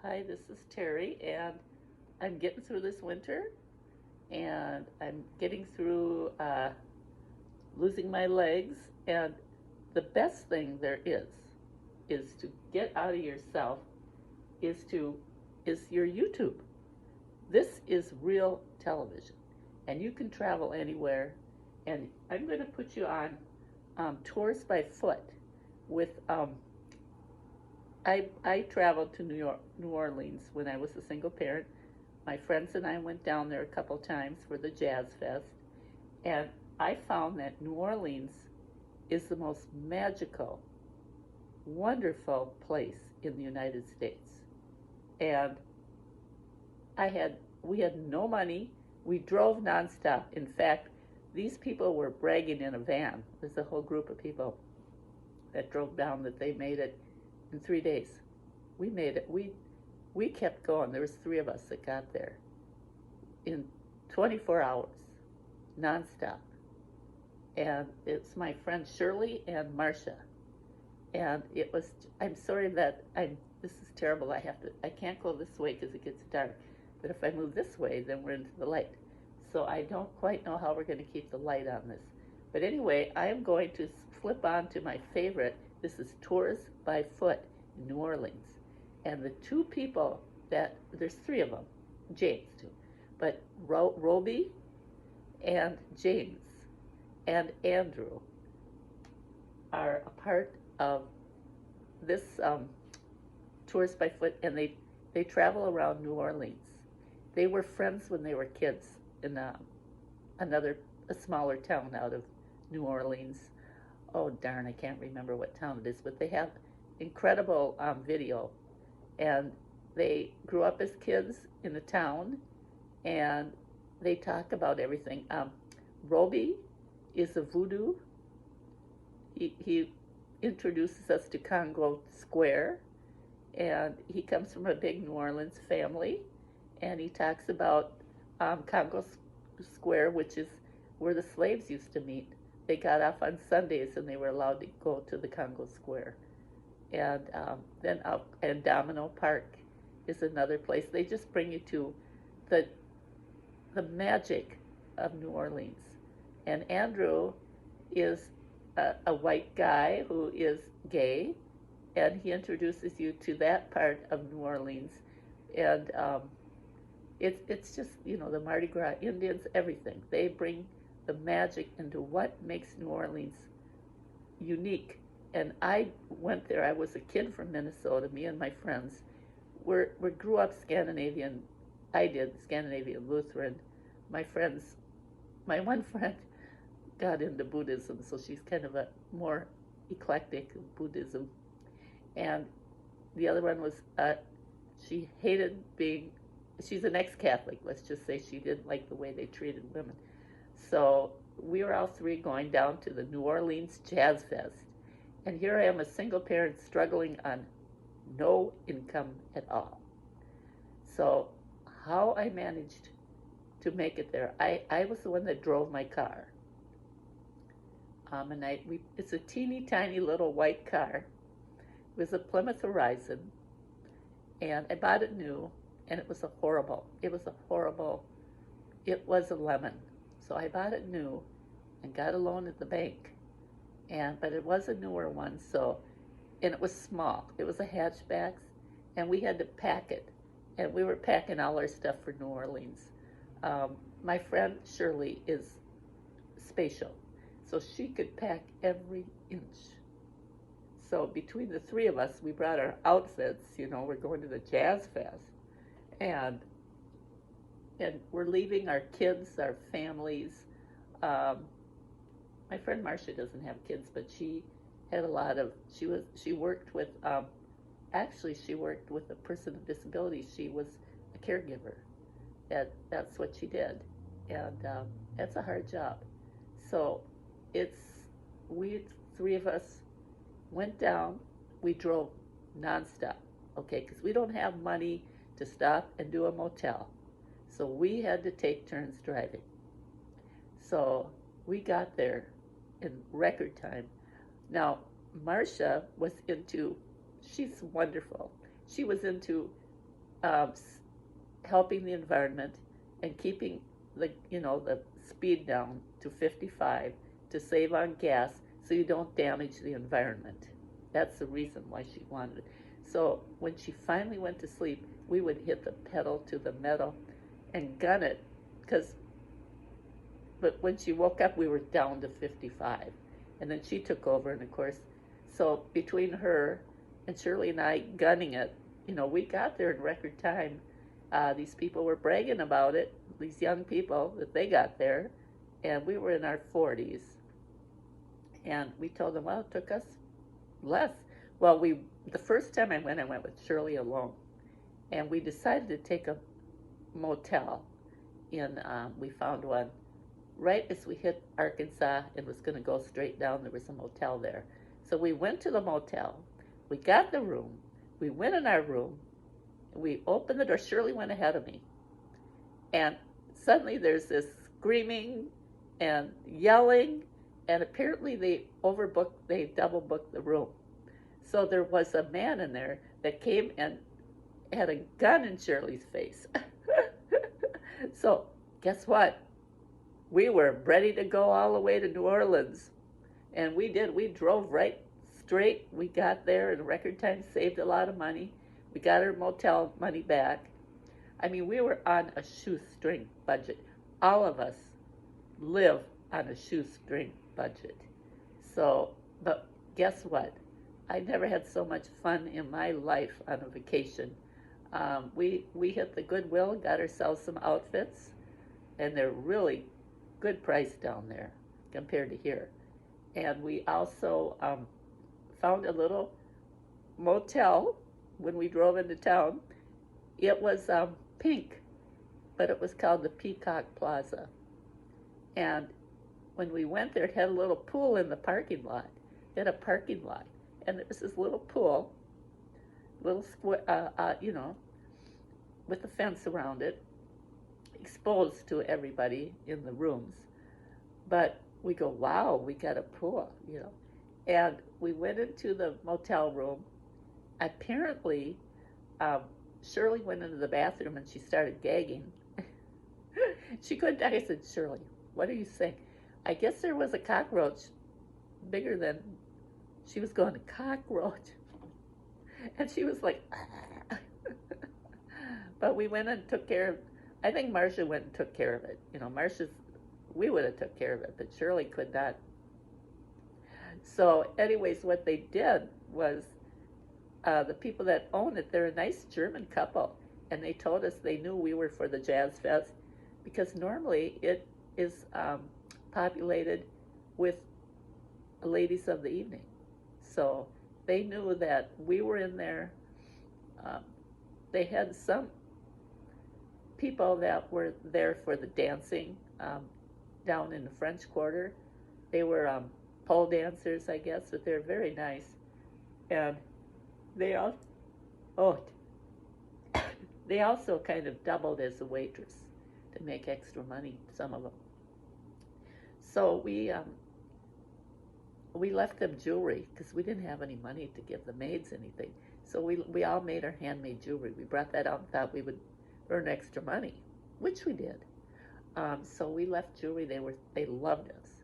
Hi, this is Terry, and I'm getting through this winter, and I'm getting through losing my legs. And the best thing there is to get out of yourself, is to is your YouTube. This is real television, and you can travel anywhere. And I'm going to put you on tours by foot with I traveled to New Orleans when I was a single parent. My friends and I went down there a couple times for the Jazz Fest, and I found that New Orleans is the most magical, wonderful place in the United States. And I had we had no money. We drove nonstop. In fact, these people were bragging in a van. There's a whole group of people that drove down that they made it in 3 days. We made it. We kept going. There was three of us that got there in 24 hours, nonstop. And it's my friend Shirley and Marcia. And it was. I'm sorry that I'm. This is terrible. I can't go this way because it gets dark. But if I move this way, then we're into the light. So I don't quite know how we're going to keep the light on this. But anyway, I am going to flip on to my favorite. This is Tours by Foot in New Orleans. And the two people there's three of them, James too, but Robie and James and Andrew are a part of this Tours by Foot, and they travel around New Orleans. They were friends when they were kids in a smaller town out of New Orleans. Oh darn, I can't remember what town it is, but they have incredible video, and they grew up as kids in the town, and they talk about everything. Roby is a voodoo. He introduces us to Congo Square, and he comes from a big New Orleans family, and he talks about Congo Square, which is where the slaves used to meet. They got off on Sundays, and they were allowed to go to the Congo Square. And and Domino Park is another place. They just bring you to the magic of New Orleans. And Andrew is a white guy who is gay, and he introduces you to that part of New Orleans. And it's just, the Mardi Gras Indians, everything. They bring the magic into what makes New Orleans unique. And I went there. I was a kid from Minnesota. Me and my friends we grew up Scandinavian. I did Scandinavian Lutheran. My one friend got into Buddhism, so she's kind of a more eclectic Buddhism. And the other one was she hated being. She's an ex-Catholic. Let's just say she didn't like the way they treated women. So we were all three going down to the New Orleans Jazz Fest. And here I am, a single parent struggling on no income at all. So how I managed to make it there, I was the one that drove my car. It's a teeny tiny little white car. It was a Plymouth Horizon, and I bought it new, and it was a lemon. So I bought it new and got a loan at the bank. But it was a newer one, and it was small. It was a hatchback, and we had to pack it. And we were packing all our stuff for New Orleans. My friend Shirley is spatial, so she could pack every inch. So between the three of us, we brought our outfits. We're going to the Jazz Fest, and we're leaving our kids, our families. My friend Marcia doesn't have kids, but she had she worked with, actually she worked with a person with disabilities. She was a caregiver. That's what she did. And that's a hard job. So we three of us went down, we drove nonstop, okay, because we don't have money to stop and do a motel. So we had to take turns driving. So we got there in record time. Now, Marcia she's wonderful. She was into um, helping the environment and keeping the speed down to 55 to save on gas so you don't damage the environment. That's the reason why she wanted it. So when she finally went to sleep, we would hit the pedal to the metal and gun it, but when she woke up, we were down to 55. And then she took over, and of course, so between her and Shirley and I gunning it, we got there in record time. These people were bragging about it, these young people, that they got there, and we were in our 40s. And we told them, well, it took us less. Well, the first time I went with Shirley alone, and we decided to take a motel. We found one right as we hit Arkansas and was going to go straight down. There was a motel there. So we went to the motel. We got the room. We went in our room. We opened the door. Shirley went ahead of me. And suddenly there's this screaming and yelling. And apparently they double booked the room. So there was a man in there that came and had a gun in Shirley's face. So guess what? We were ready to go all the way to New Orleans. And we did. We drove right straight. We got there in record time, saved a lot of money. We got our motel money back. I mean, we were on a shoestring budget. All of us live on a shoestring budget. So, but guess what? I never had so much fun in my life on a vacation. We hit the Goodwill, got ourselves some outfits, and they're really good price down there compared to here. And we also found a little motel when we drove into town. It was pink, but it was called the Peacock Plaza. And when we went there, it had a little pool in the parking lot. It had a parking lot, and there was this little pool, little square, with a fence around it, exposed to everybody in the rooms. But we go, wow, we got a pool, And we went into the motel room. Apparently, Shirley went into the bathroom and she started gagging. She couldn't. I said, Shirley, what are you saying? I guess there was a cockroach bigger than, she was going, cockroach. And she was like, but we went and took care of, I think Marcia went and took care of it. We would have took care of it, but Shirley could not. So anyways, what they did was, the people that own it, they're a nice German couple, and they told us they knew we were for the Jazz Fest because normally it is populated with ladies of the evening. So they knew that we were in there. They had some people that were there for the dancing down in the French Quarter. They were pole dancers, I guess, but they're very nice. And they also kind of doubled as a waitress to make extra money, some of them. So we left them jewelry because we didn't have any money to give the maids anything. So we all made our handmade jewelry. We brought that out and thought we would earn extra money, which we did. So we left jewelry. They loved us,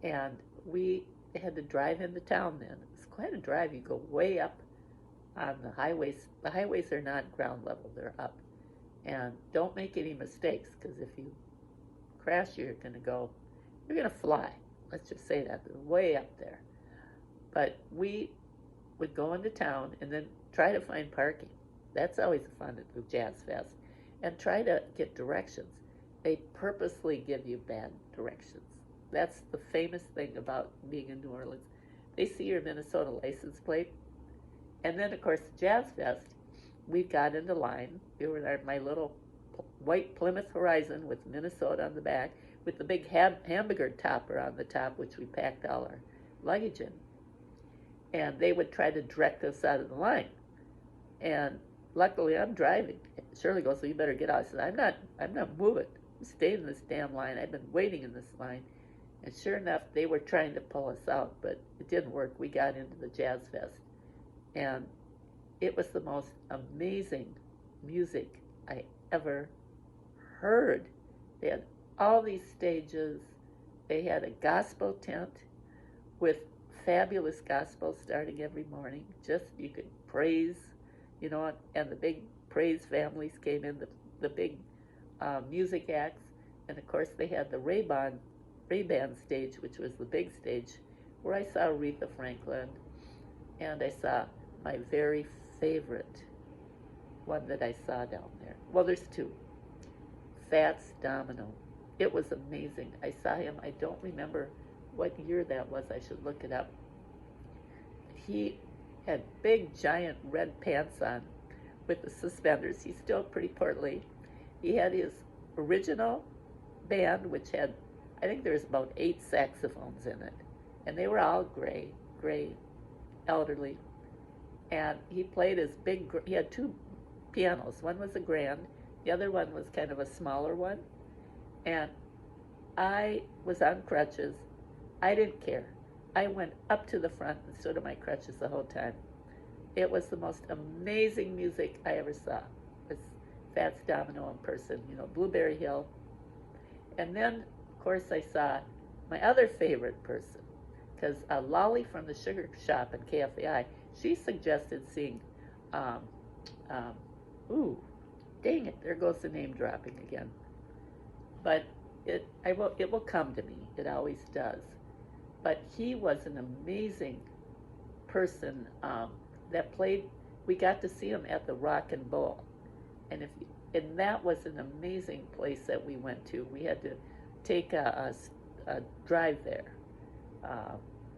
and we had to drive into town. Then it was quite a drive. You go way up on the highways. The highways are not ground level; they're up. And don't make any mistakes, because if you crash, you're gonna fly. Let's just say that, they're way up there. But we would go into town and then try to find parking. That's always fun at the Jazz Fest. And try to get directions. They purposely give you bad directions. That's the famous thing about being in New Orleans. They see your Minnesota license plate. And then, of course, Jazz Fest, we got into line. We were in my little white Plymouth Horizon with Minnesota on the back, with the big hamburger topper on the top, which we packed all our luggage in. And they would try to direct us out of the line. And luckily, I'm driving. Shirley goes, so you better get out. I said, I'm not moving. I'm staying in this damn line. I've been waiting in this line. And sure enough, they were trying to pull us out, but it didn't work. We got into the Jazz Fest. And it was the most amazing music I ever heard. They had all these stages. They had a gospel tent with fabulous gospel starting every morning. Just you could praise, and the big praise families came in, the big music acts, and of course they had the Ray-Ban stage, which was the big stage, where I saw Aretha Franklin, and I saw my very favorite one that I saw down there. Well, there's two. Fats Domino. It was amazing. I saw him. I don't remember what year that was. I should look it up. He had big, giant red pants on with the suspenders. He's still pretty portly. He had his original band, which had, I think there's about 8 saxophones in it. And they were all gray, elderly. And he played his he had 2 pianos. One was a grand, the other one was kind of a smaller one. And I was on crutches. I didn't care. I went up to the front and stood on my crutches the whole time. It was the most amazing music I ever saw. It's Fats Domino in person, Blueberry Hill. And then, of course, I saw my other favorite person, because Lolly from the Sugar Shop in KFAI, she suggested seeing, dang it, there goes the name dropping again. But it will come to me. It always does. But he was an amazing person that played. We got to see him at the Rock and Bowl, and that was an amazing place that we went to. We had to take a drive there,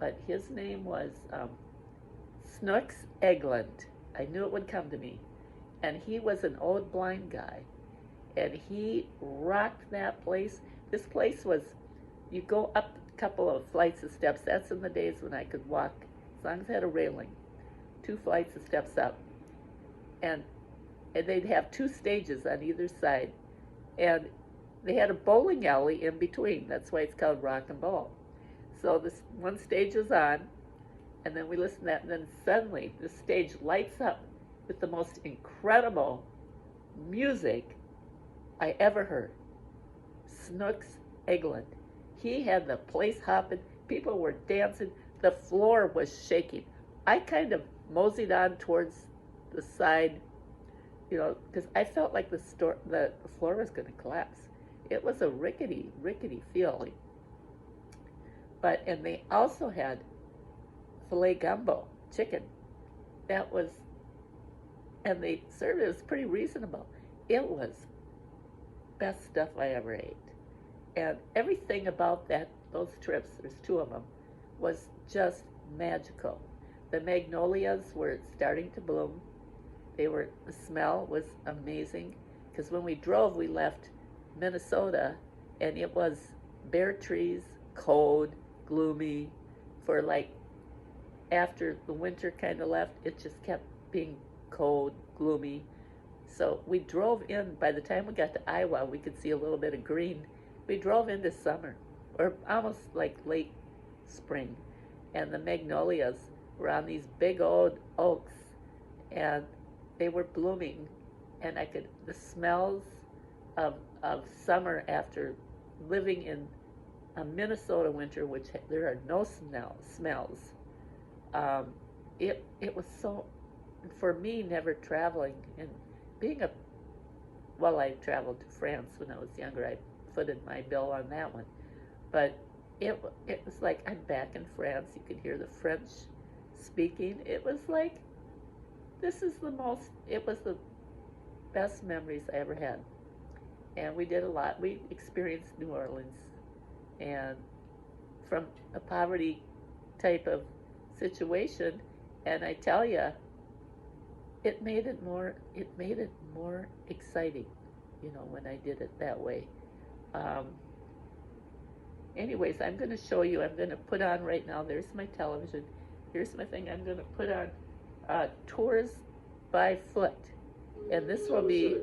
but his name was Snooks Eglund. I knew it would come to me, and he was an old blind guy, and he rocked that place. This place was, you go up a couple of flights of steps. That's in the days when I could walk, as long as I had a railing, 2 flights of steps up. And they'd have 2 stages on either side. And they had a bowling alley in between. That's why it's called Rock and Bowl. So this one stage is on, and then we listen to that, and then suddenly the stage lights up with the most incredible music I ever heard. Snooks Eglund. He had the place hopping. People were dancing. The floor was shaking. I kind of moseyed on towards the side, because I felt like the floor was going to collapse. It was a rickety feeling. And they also had filet gumbo, chicken. And they served it. It was pretty reasonable. It was best stuff I ever ate. And everything about those trips, there's 2 of them, was just magical. The magnolias were starting to bloom. The smell was amazing, because when we drove, we left Minnesota, and it was bare trees, cold, gloomy, for after the winter kind of left, it just kept being cold, gloomy. So we drove in. By the time we got to Iowa, we could see a little bit of green. We drove into summer, or almost like late spring, and the magnolias were on these big old oaks, and they were blooming, and the smells of summer after living in a Minnesota winter, which there are no smells. It was so, for me, never traveling and being I traveled to France when I was younger. I footed my bill on that one, but it was like I'm back in France. You could hear the French speaking. It was like, it was the best memories I ever had. And we did a lot. We experienced New Orleans, and from a poverty type of situation, and I tell you, it made it more exciting, when I did it that way. Anyways, I'm going to show you. I'm going to put on right now. There's my television. Here's my thing. I'm going to put on tours by foot, and this will be.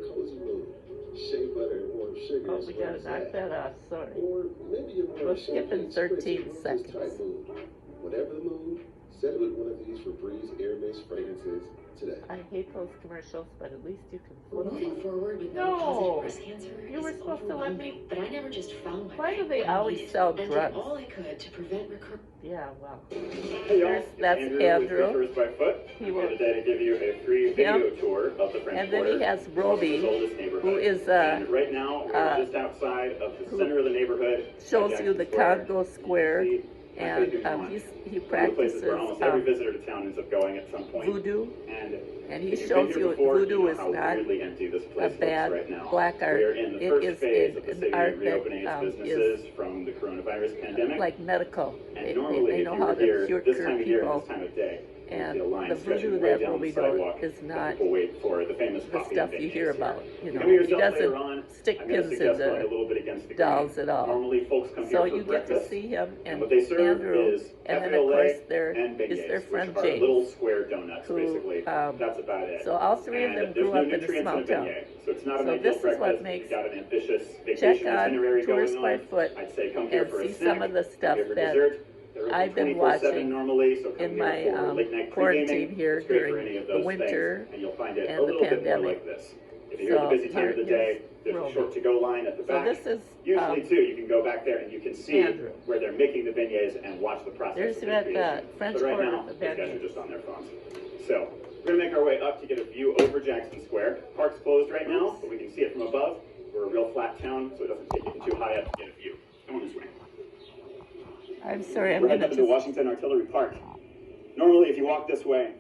Oh, we got to knock that off. Sorry. We'll skip in 13 seconds. Whatever the mood, set it with one of these Febreze air mist fragrances today. I hate those commercials, but at least you can Moving forward with No. positive breast cancer You were is supposed to let me. overwhelming, but I never just found my Why do right they always remedies. sell I did drugs? all I could to prevent recurrence. Yeah, well. Hey y'all, There's- it's that's Andrew. with Free Tours by Foot. He I'm will- here today to give you a free video tour of the French And then Quarter, he has Robie, Boston's oldest neighborhood. who is And right now, we're just outside of the who center of the neighborhood. shows at you the Jackson Square. Congo Square, See, and he he One of the places practices where almost every visitor to town ends up going at some point. voodoo, And he if you've shows been here you before, voodoo you know is how not weirdly empty this a place looks bad right now. black art. We're in the It first is phase of the an city art reopening that its businesses from the coronavirus pandemic. like medical. And They normally, know if you how were to here cure this time of year and people. this time of day, And you'd see a line the stretching voodoo right that down the Robie sidewalk does is as not people wait for the famous the coffee stuff and you beignets hear here. about. You can He come to yourself later doesn't on. stick I'm gonna pins suggest going a into little bit against the dolls grain. at all. Normally, folks come So here for you get to breakfast. see him and what they serve Andrew, is and then cafe au of course lait there and is beignets, their friend which are little James. square donuts, who, basically. That's about it. So all three of And them there's grew no up in a nutrients small in a town. beignet, so it's not an So ideal this is what breakfast. makes- You've got an ambitious Check vacation on itinerary Tourists going by on. Foot I'd say come here and for a see snack. some of the Come stuff here for that dessert. They're open I've been 24/7 watching normally, so come in here my for late night quarantine pre-gaming. here It's great for during any of the those winter things, and you'll find it and a the little bit more pandemic. like this. If you're here at the busy time of the day, there's a Robie. short to-go line at the So back. this is Usually, too, you can go back there and you can see Andrew. where they're making the beignets and watch the process There's of the that, creation. French But right Quarter now, with these the guys are beignets. just on their phones. So, we're going to make our way up to get a view over Jackson Square. Park's closed right now, but we can see it from above. We're a real flat town, so it doesn't take you too high up to get a view. Come on this way. I'm sorry, I'm We're gonna heading up into Washington Artillery Park. Normally, if you walk this way,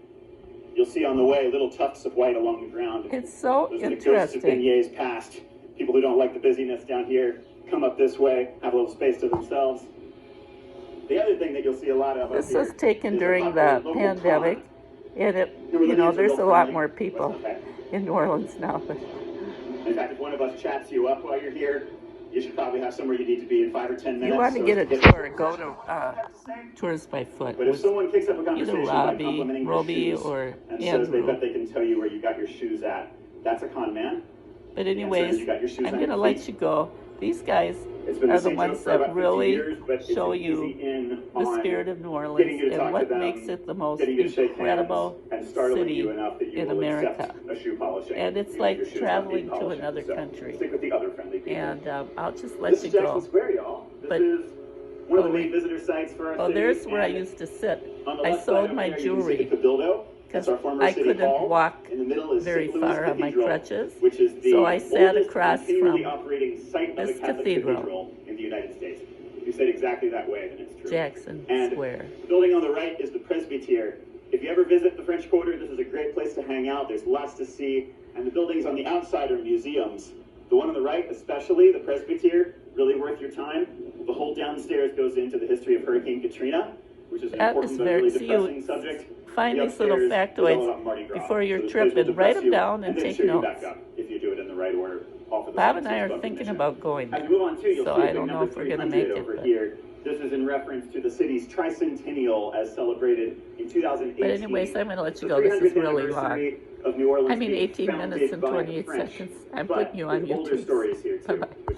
you'll see on the way little tufts of white along the ground. It's so Those are the ghosts of interesting. beignets past. People who don't like the busyness down here come up this way, have a little space to themselves. The other thing that you'll see a lot of up This here was taken is a during popular the local pandemic, pond. and it, New Orleans there's is a lot friendly. more What's people not bad. in New Orleans now. But In fact, if one of us chats you up while you're here, you should probably have somewhere you need to be in 5 or 10 minutes. you want to so get a get- tour, go to Tours by Foot But if with someone kicks up a either conversation by Robbie, complimenting your Robie, shoes or and says they Andrew. bet they can tell you where you got your shoes at, that's a con man. But The answer anyways, is you got your shoes I'm on gonna your let feet. you go. These guys It's been are the the same ones joke for about that 50 really years, but it's show an you easy in the on spirit of New getting Orleans you to talk and to what them, makes it the most getting you to shake incredible hands, and startling city you enough that you in will America. accept a shoe polishing. And it's even if like your shoes traveling aren't being to polished. another So, country. Stick with the other friendly people. And I'll just let This you is Jackson go. Square, y'all. This But- is one of the oh, main visitor sites for our Oh, city. there's where I and used to sit. on the I left side sold over my there, you can see jewelry the Cabildo. That's our former I city couldn't hall. walk In the middle is very St. Louis far on my Cathedral, crutches, which is the so I sat oldest across continually from operating site of this a Catholic cathedral. in the United States. If you say it exactly that way, then it's true. Jackson And Square. the building on the right is the Presbytere. If you ever visit the French Quarter, this is a great place to hang out. There's lots to see. And the buildings on the outside are museums. The one on the right, especially, the Presbytere, really worth your time. The whole downstairs goes into the history of Hurricane Katrina, which is an That important is but very, really see depressing you subject. find The these little upstairs is all factoids about Mardi Gras. before your So this trip place will and write depress them you down and then take cheer you notes. back up if you do it in the right order. Off of the Bob and I 76 are Club thinking Commission. about going As we there, move on too, you'll so see a I big don't know number if we're gonna 300 make it, over but- here. This is in reference to the city's tricentennial as celebrated in 2018. But anyways, I'm gonna let you The go. This is 300th really long. anniversary of New Orleans I mean, being 18 minutes founded and by the 28 French. seconds. I'm But putting you on there's older YouTube. stories here too. Bye-bye.